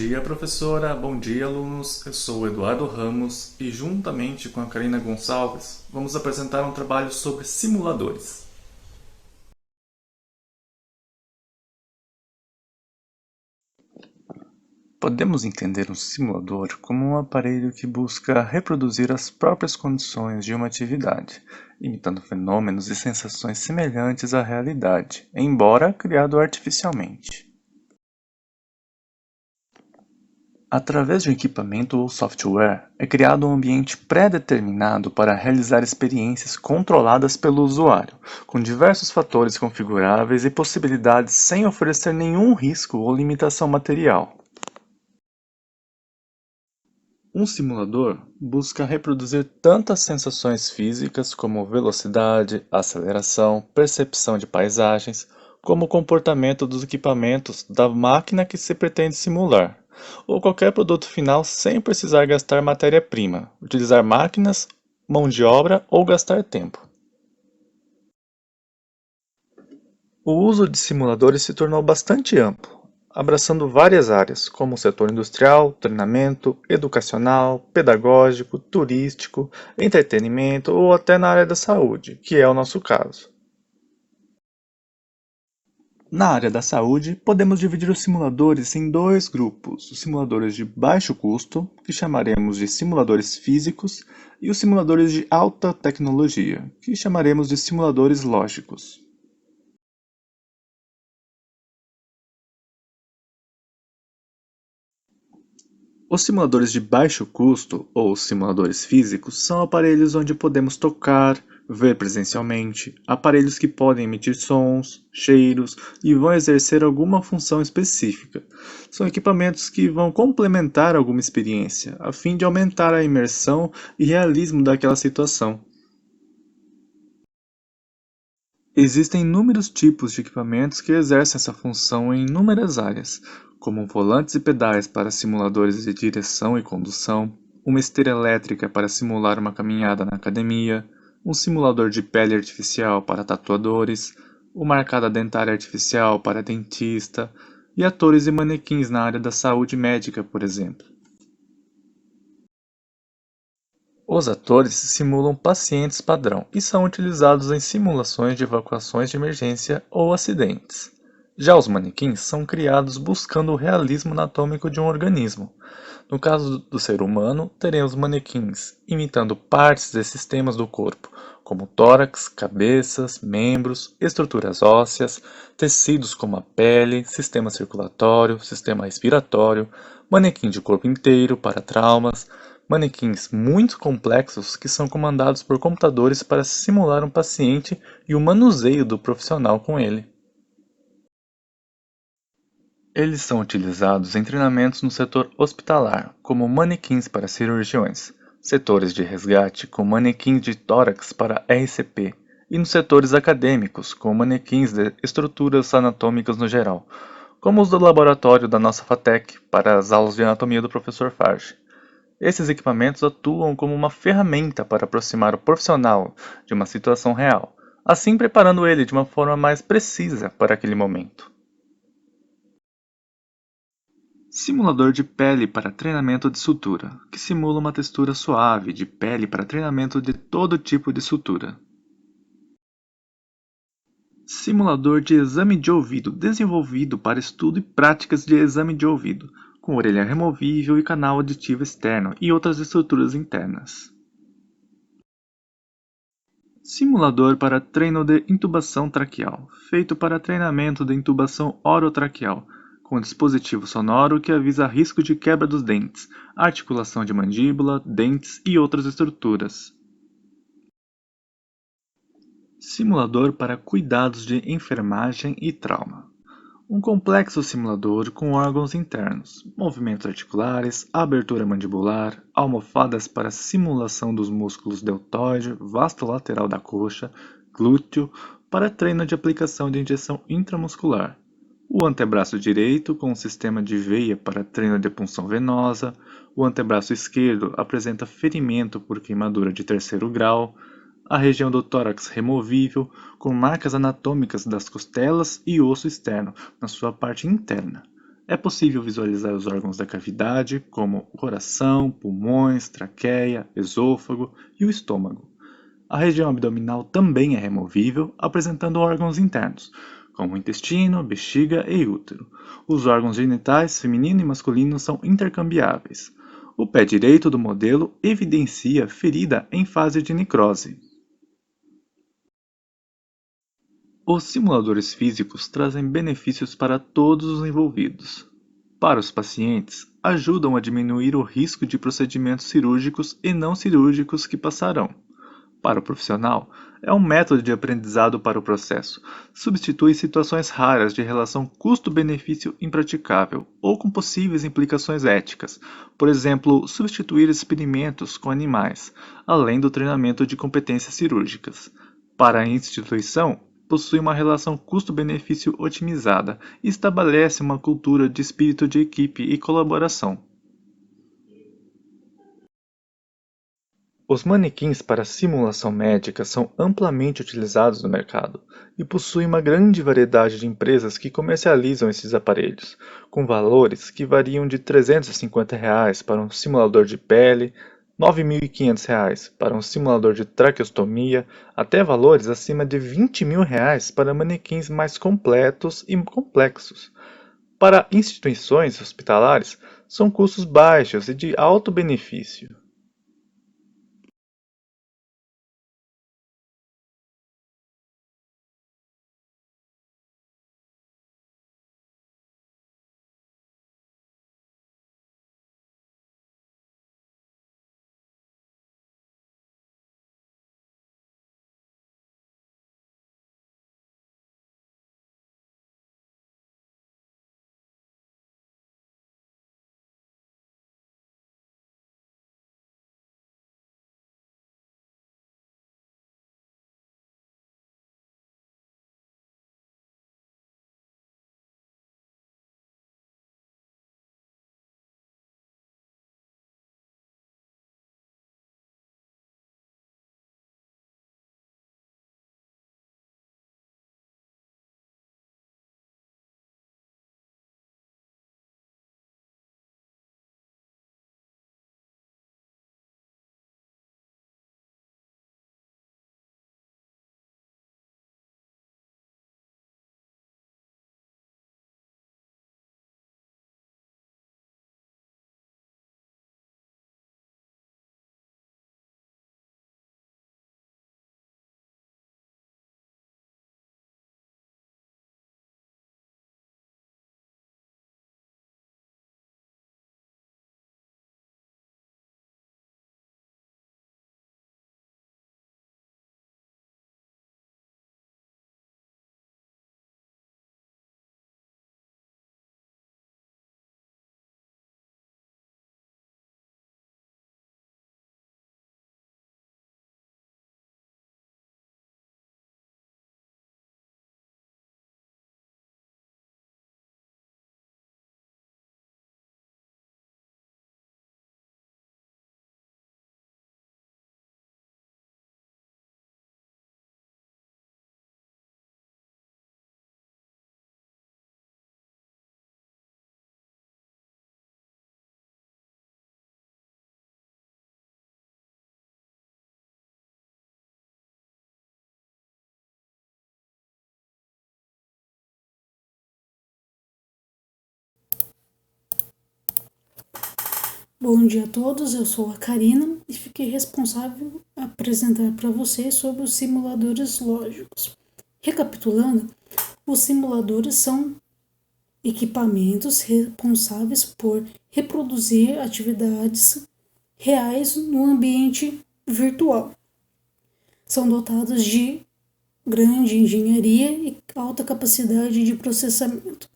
dia, professora. Bom dia, alunos. Eu sou o Eduardo Ramos e, juntamente com a Karina Gonçalves, vamos apresentar um trabalho sobre simuladores. Podemos entender um simulador como um aparelho que busca reproduzir as próprias condições de uma atividade, imitando fenômenos e sensações semelhantes à realidade, embora criado artificialmente. Através de um equipamento ou software, é criado um ambiente pré-determinado para realizar experiências controladas pelo usuário, com diversos fatores configuráveis e possibilidades sem oferecer nenhum risco ou limitação material. Um simulador busca reproduzir tantas sensações físicas como velocidade, aceleração, percepção de paisagens, como o comportamento dos equipamentos da máquina que se pretende simular, ou qualquer produto final sem precisar gastar matéria-prima, utilizar máquinas, mão de obra ou gastar tempo. O uso de simuladores se tornou bastante amplo, abraçando várias áreas, como o setor industrial, treinamento, educacional, pedagógico, turístico, entretenimento ou até na área da saúde, que é o nosso caso. Na área da saúde, podemos dividir os simuladores em dois grupos: os simuladores de baixo custo, que chamaremos de simuladores físicos, e os simuladores de alta tecnologia, que chamaremos de simuladores lógicos. Os simuladores de baixo custo, ou simuladores físicos, são aparelhos onde podemos tocar, ver presencialmente, aparelhos que podem emitir sons, cheiros e vão exercer alguma função específica. São equipamentos que vão complementar alguma experiência, a fim de aumentar a imersão e realismo daquela situação. Existem inúmeros tipos de equipamentos que exercem essa função em inúmeras áreas, como volantes e pedais para simuladores de direção e condução, uma esteira elétrica para simular uma caminhada na academia, um simulador de pele artificial para tatuadores, uma arcada dentária artificial para dentista, e atores e manequins na área da saúde médica, por exemplo. Os atores simulam pacientes padrão e são utilizados em simulações de evacuações de emergência ou acidentes. Já os manequins são criados buscando o realismo anatômico de um organismo. No caso do ser humano, teremos manequins imitando partes e sistemas do corpo, como tórax, cabeças, membros, estruturas ósseas, tecidos como a pele, sistema circulatório, sistema respiratório, manequim de corpo inteiro para traumas, manequins muito complexos que são comandados por computadores para simular um paciente e o manuseio do profissional com ele. Eles são utilizados em treinamentos no setor hospitalar, como manequins para cirurgiões, setores de resgate com manequins de tórax para RCP, e nos setores acadêmicos, com manequins de estruturas anatômicas no geral, como os do laboratório da nossa FATEC para as aulas de anatomia do professor Farge. Esses equipamentos atuam como uma ferramenta para aproximar o profissional de uma situação real, assim preparando ele de uma forma mais precisa para aquele momento. Simulador de pele para treinamento de sutura, que simula uma textura suave de pele para treinamento de todo tipo de sutura. Simulador de exame de ouvido, desenvolvido para estudo e práticas de exame de ouvido, com orelha removível e canal auditivo externo e outras estruturas internas. Simulador para treino de intubação traqueal, feito para treinamento de intubação orotraqueal, com dispositivo sonoro que avisa risco de quebra dos dentes, articulação de mandíbula, dentes e outras estruturas. Simulador para cuidados de enfermagem e trauma. Um complexo simulador com órgãos internos, movimentos articulares, abertura mandibular, almofadas para simulação dos músculos deltoide, vasto lateral da coxa, glúteo, para treino de aplicação de injeção intramuscular. O antebraço direito com um sistema de veia para treino de punção venosa. O antebraço esquerdo apresenta ferimento por queimadura de terceiro grau. A região do tórax removível, com marcas anatômicas das costelas e osso externo, na sua parte interna. É possível visualizar os órgãos da cavidade, como o coração, pulmões, traqueia, esôfago e o estômago. A região abdominal também é removível, apresentando órgãos internos, como o intestino, bexiga e útero. Os órgãos genitais, feminino e masculino, são intercambiáveis. O pé direito do modelo evidencia ferida em fase de necrose. Os simuladores físicos trazem benefícios para todos os envolvidos. Para os pacientes, ajudam a diminuir o risco de procedimentos cirúrgicos e não cirúrgicos que passarão. Para o profissional, é um método de aprendizado para o processo. Substitui situações raras de relação custo-benefício impraticável ou com possíveis implicações éticas, por exemplo, substituir experimentos com animais, além do treinamento de competências cirúrgicas. Para a instituição, possui uma relação custo-benefício otimizada e estabelece uma cultura de espírito de equipe e colaboração. Os manequins para simulação médica são amplamente utilizados no mercado e possuem uma grande variedade de empresas que comercializam esses aparelhos, com valores que variam de R$ 350 para um simulador de pele, R$ 9.500 para um simulador de traqueostomia, até valores acima de R$ 20.000 para manequins mais completos e complexos. Para instituições hospitalares, são custos baixos e de alto benefício. Bom dia a todos, eu sou a Karina e fiquei responsável a apresentar para vocês sobre os simuladores lógicos. Recapitulando, os simuladores são equipamentos responsáveis por reproduzir atividades reais no ambiente virtual. São dotados de grande engenharia e alta capacidade de processamento.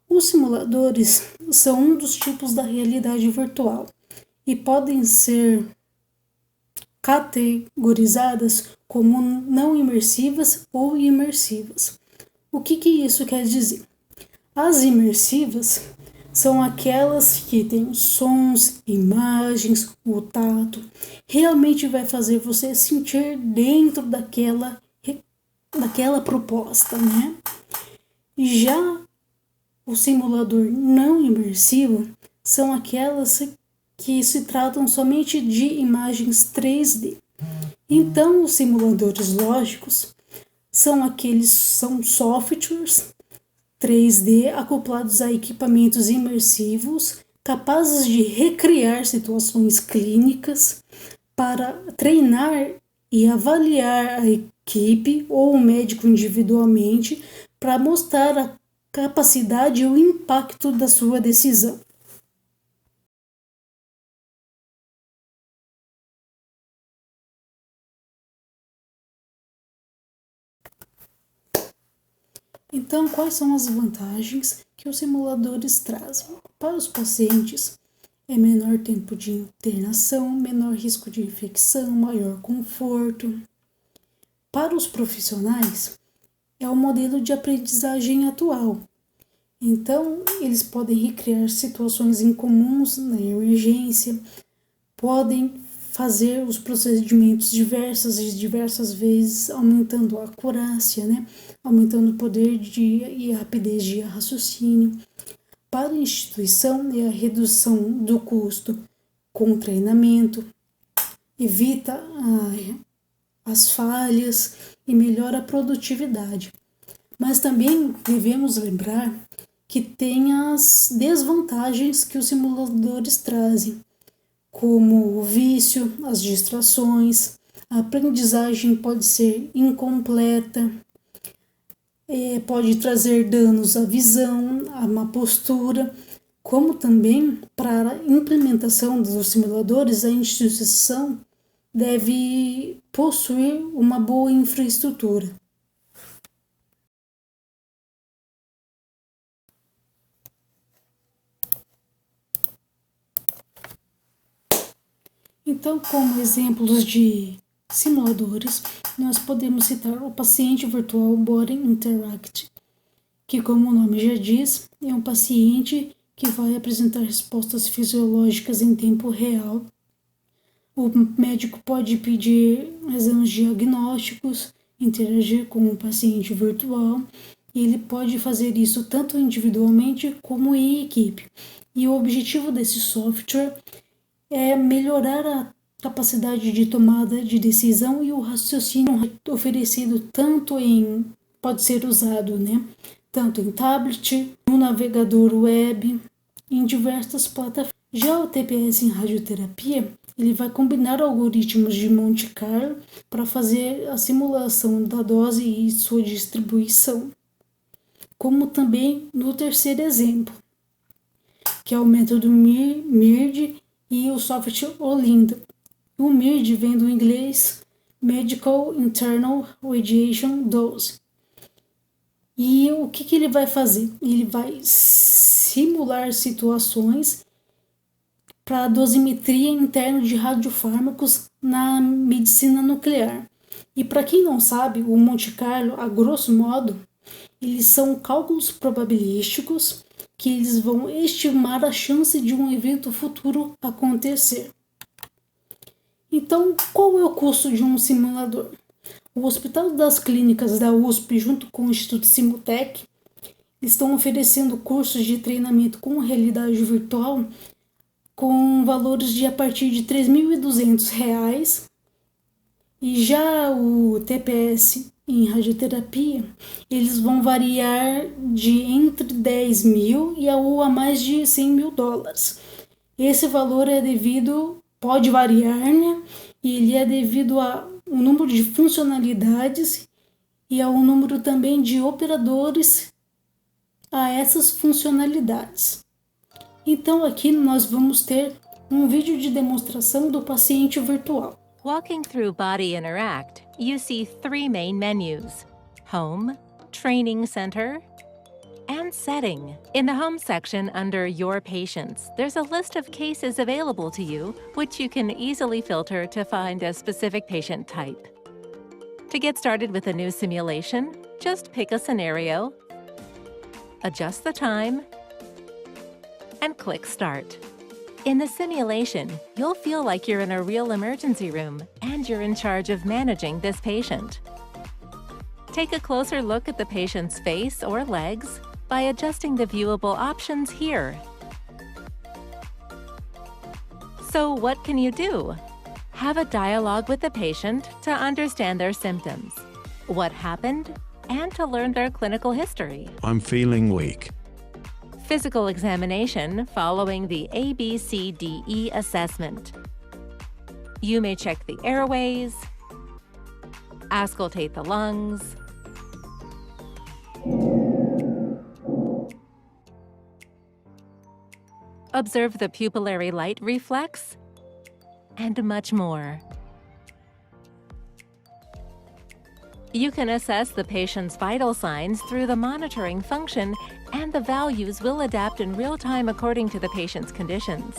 Os simuladores são um dos tipos da realidade virtual e podem ser categorizadas como não imersivas ou imersivas. O que isso quer dizer? As imersivas são aquelas que têm sons, imagens, o tato, realmente vai fazer você sentir dentro daquela proposta, né? Já O simulador não imersivo são aquelas que se tratam somente de imagens 3D. Então, os simuladores lógicos são softwares 3D acoplados a equipamentos imersivos capazes de recriar situações clínicas para treinar e avaliar a equipe ou o médico individualmente para mostrar a capacidade e o impacto da sua decisão. Então, quais são as vantagens que os simuladores trazem? Para os pacientes, é menor tempo de internação, menor risco de infecção, maior conforto. Para os profissionais, é o modelo de aprendizagem atual. Então, eles podem recriar situações incomuns na emergência, podem fazer os procedimentos diversas vezes, aumentando a acurácia, aumentando o poder e a rapidez de raciocínio. Para a instituição, é a redução do custo com treinamento, evita as falhas e melhora a produtividade. Mas também devemos lembrar que tem as desvantagens que os simuladores trazem, como o vício, as distrações, a aprendizagem pode ser incompleta, pode trazer danos à visão, à má postura, como também para a implementação dos simuladores, a instituição deve possuir uma boa infraestrutura. Então, como exemplos de simuladores, nós podemos citar o paciente virtual Body Interact, que, como o nome já diz, é um paciente que vai apresentar respostas fisiológicas em tempo real. O médico pode pedir exames diagnósticos, interagir com o paciente virtual, e ele pode fazer isso tanto individualmente como em equipe. E o objetivo desse software é melhorar a capacidade de tomada de decisão e o raciocínio oferecido pode ser usado, tanto em tablet, no navegador web, em diversas plataformas. Já o TPS em radioterapia, ele vai combinar algoritmos de Monte Carlo para fazer a simulação da dose e sua distribuição, como também no terceiro exemplo, que é o método MIRD e o software Olinda. O MIRD vem do inglês Medical Internal Radiation Dose. E o que ele vai fazer? Ele vai simular situações para a dosimetria interna de radiofármacos na medicina nuclear. E para quem não sabe, o Monte Carlo, a grosso modo, eles são cálculos probabilísticos que eles vão estimar a chance de um evento futuro acontecer. Então, qual é o custo de um simulador? O Hospital das Clínicas da USP, junto com o Instituto Simutec, estão oferecendo cursos de treinamento com realidade virtual com valores de a partir de R$ 3.200. E já o TPS em radioterapia, eles vão variar de entre 10 mil e a mais de $100.000. Esse valor pode variar, e ele é devido ao número de funcionalidades e ao número também de operadores a essas funcionalidades. Então aqui nós vamos ter um vídeo de demonstração do paciente virtual. Walking through Body Interact, you see 3 main menus: Home, Training Center, and Setting. In the Home section under Your Patients, there's a list of cases available to you, which you can easily filter to find a specific patient type. To get started with a new simulation, just pick a scenario, adjust the time, and click Start. In the simulation, you'll feel like you're in a real emergency room and you're in charge of managing this patient. Take a closer look at the patient's face or legs by adjusting the viewable options here. So what can you do? Have a dialogue with the patient to understand their symptoms, what happened, and to learn their clinical history. I'm feeling weak. Physical examination following the ABCDE assessment. You may check the airways, auscultate the lungs, observe the pupillary light reflex, and much more. You can assess the patient's vital signs through the monitoring function, and the values will adapt in real time according to the patient's conditions.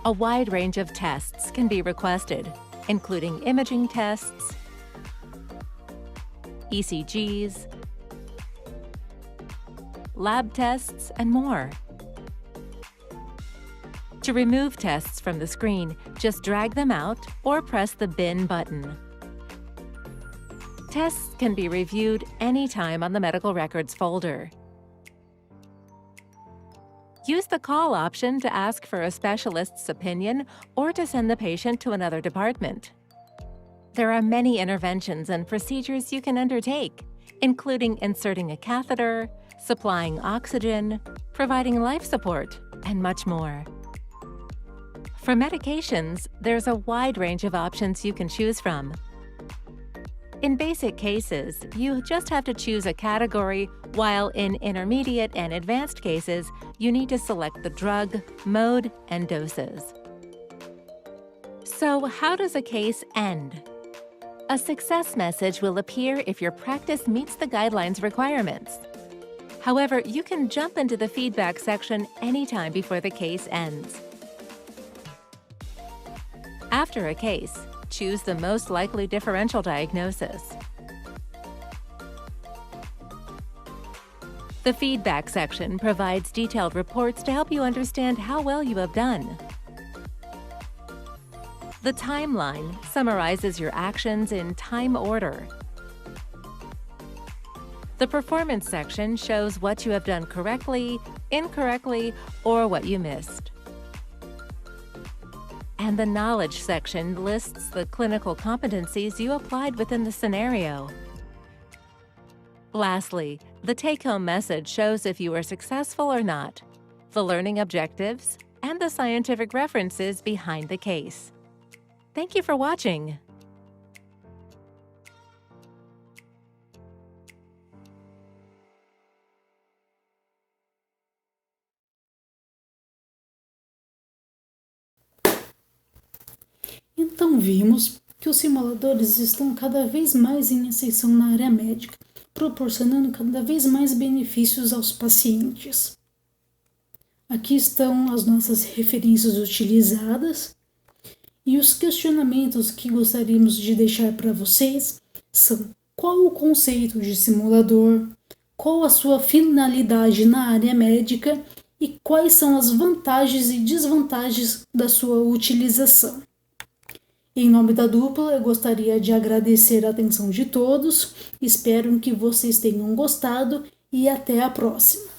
A wide range of tests can be requested, including imaging tests, ECGs, lab tests, and more. To remove tests from the screen, just drag them out or press the Bin button. Tests can be reviewed anytime on the medical records folder. Use the call option to ask for a specialist's opinion or to send the patient to another department. There are many interventions and procedures you can undertake, including inserting a catheter, supplying oxygen, providing life support, and much more. For medications, there's a wide range of options you can choose from. In basic cases, you just have to choose a category, while in intermediate and advanced cases, you need to select the drug, mode, and doses. So, how does a case end? A success message will appear if your practice meets the guidelines requirements. However, you can jump into the feedback section anytime before the case ends. After a case, choose the most likely differential diagnosis. The feedback section provides detailed reports to help you understand how well you have done. The timeline summarizes your actions in time order. The performance section shows what you have done correctly, incorrectly, or what you missed. And the knowledge section lists the clinical competencies you applied within the scenario. Lastly, the take-home message shows if you were successful or not, the learning objectives, and the scientific references behind the case. Thank you for watching. Então vimos que os simuladores estão cada vez mais em ascensão na área médica, proporcionando cada vez mais benefícios aos pacientes. Aqui estão as nossas referências utilizadas e os questionamentos que gostaríamos de deixar para vocês são: qual o conceito de simulador, qual a sua finalidade na área médica e quais são as vantagens e desvantagens da sua utilização. Em nome da dupla, eu gostaria de agradecer a atenção de todos, espero que vocês tenham gostado e até a próxima.